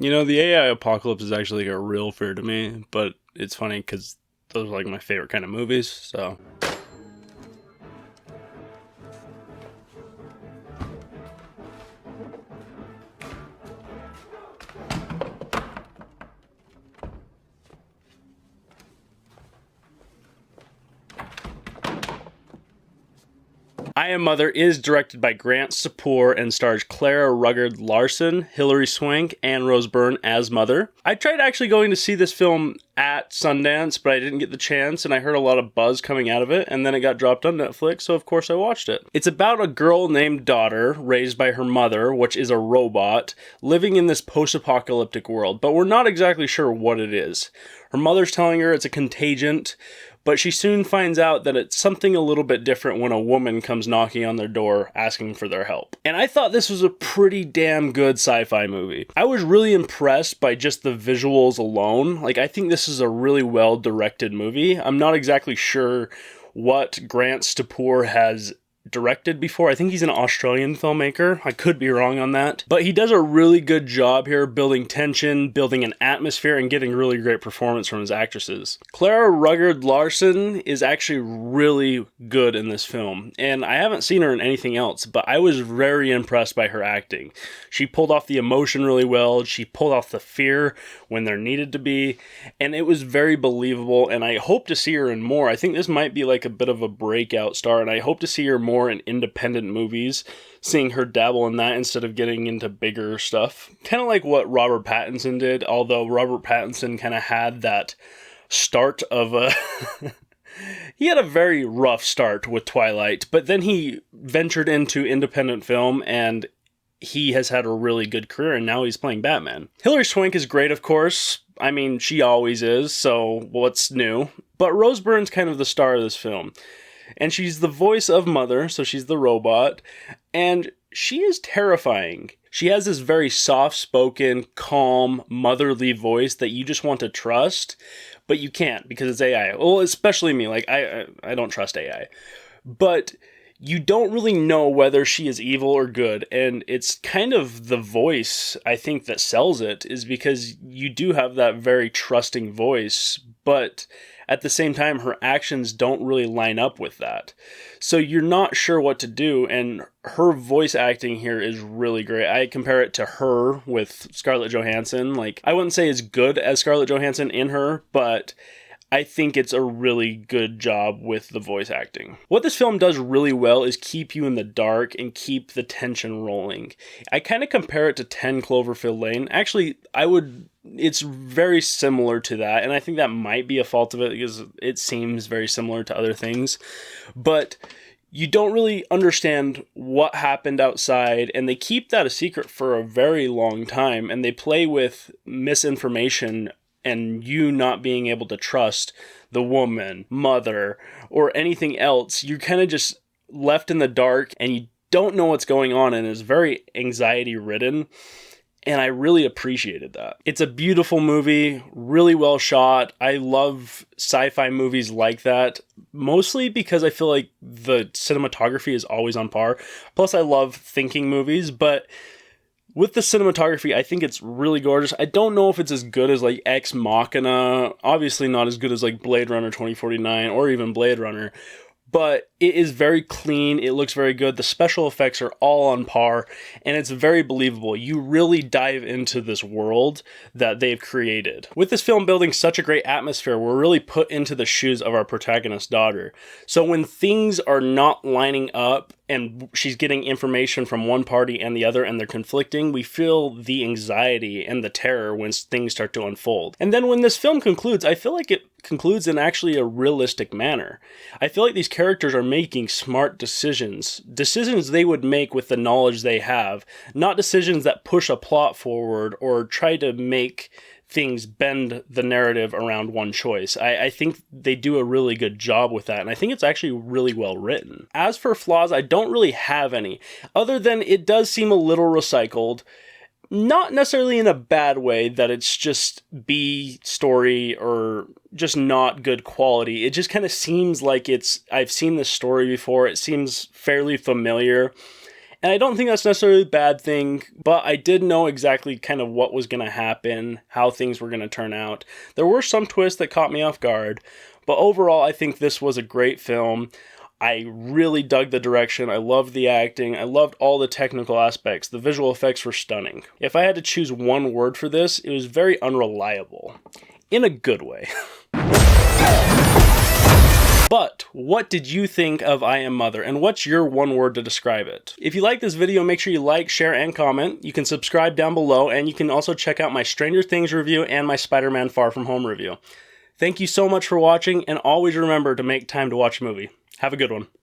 The AI apocalypse is actually like a real fear to me, but it's funny because those are like my favorite kind of movies, so. I Am Mother is directed by Grant Sapor and stars Clara Ruggard Larson, Hilary Swank, and Rose Byrne as Mother. I tried actually going to see this film at Sundance, but I didn't get the chance, and I heard a lot of buzz coming out of it, and then it got dropped on Netflix, so of course I watched it. It's about a girl named Daughter, raised by her mother, which is a robot, living in this post-apocalyptic world, but we're not exactly sure what it is. Her mother's telling her it's a contagion, but she soon finds out that it's something a little bit different when a woman comes knocking on their door asking for their help. And I thought this was a pretty damn good sci-fi movie. I was really impressed by just the visuals alone. Like, I think this is a really well-directed movie. I'm not exactly sure what Grant Stapor has directed before. I think he's an Australian filmmaker. I could be wrong on that. But he does a really good job here building tension, building an atmosphere, and getting really great performance from his actresses. Clara Ruggard Larson is actually really good in this film, and I haven't seen her in anything else, but I was very impressed by her acting. She pulled off the emotion really well, she pulled off the fear when there needed to be, and it was very believable, and I hope to see her in more. I think this might be like a bit of a breakout star, and I hope to see her more in independent movies, seeing her dabble in that instead of getting into bigger stuff. Kind of like what Robert Pattinson did, although Robert Pattinson kind of had that start of a... He had a very rough start with Twilight, but then he ventured into independent film and he has had a really good career, and now he's playing Batman. Hilary Swank is great, of course. I mean, she always is, so what's new? But Rose Byrne's kind of the star of this film. And she's the voice of Mother, so she's the robot, and she is terrifying. She has this very soft-spoken, calm, motherly voice that you just want to trust, but you can't because it's AI. Well, especially me, like, I don't trust AI. But you don't really know whether she is evil or good, and it's kind of the voice, I think, that sells it, is because you do have that very trusting voice, but at the same time, her actions don't really line up with that. So you're not sure what to do, and her voice acting here is really great. I compare it to Her with Scarlett Johansson. Like, I wouldn't say as good as Scarlett Johansson in Her, but I think it's a really good job with the voice acting. What this film does really well is keep you in the dark and keep the tension rolling. I kind of compare it to 10 Cloverfield Lane. Actually, it's very similar to that, and I think that might be a fault of it because it seems very similar to other things. But you don't really understand what happened outside, and they keep that a secret for a very long time, and they play with misinformation and you not being able to trust the woman, mother, or anything else. You're kind of just left in the dark and you don't know what's going on, and it's very anxiety ridden. And I really appreciated that. It's a beautiful movie, really well shot. I love sci-fi movies like that, mostly because I feel like the cinematography is always on par. Plus, I love thinking movies, but with the cinematography, I think it's really gorgeous. I don't know if it's as good as like Ex Machina. Obviously not as good as like Blade Runner 2049 or even Blade Runner. But it is very clean, it looks very good, the special effects are all on par, and it's very believable. You really dive into this world that they've created. With this film building such a great atmosphere, we're really put into the shoes of our protagonist's daughter. So when things are not lining up, and she's getting information from one party and the other, and they're conflicting, we feel the anxiety and the terror when things start to unfold. And then when this film concludes, I feel like it concludes in actually a realistic manner. I feel like these characters are making smart decisions they would make with the knowledge they have, not decisions that push a plot forward or try to make things bend the narrative around one choice. I think they do a really good job with that, and I think it's actually really well written. As for flaws, I don't really have any, other than it does seem a little recycled. Not necessarily in a bad way, that it's just B story or just not good quality. It just kind of seems like I've seen this story before. It seems fairly familiar. And I don't think that's necessarily a bad thing, but I did know exactly kind of what was going to happen, how things were going to turn out. There were some twists that caught me off guard, but overall I think this was a great film. I really dug the direction, I loved the acting, I loved all the technical aspects. The visual effects were stunning. If I had to choose one word for this, it was very unreliable. In a good way. But what did you think of I Am Mother, and what's your one word to describe it? If you like this video, make sure you like, share, and comment. You can subscribe down below, and you can also check out my Stranger Things review and my Spider-Man Far From Home review. Thank you so much for watching, and always remember to make time to watch a movie. Have a good one.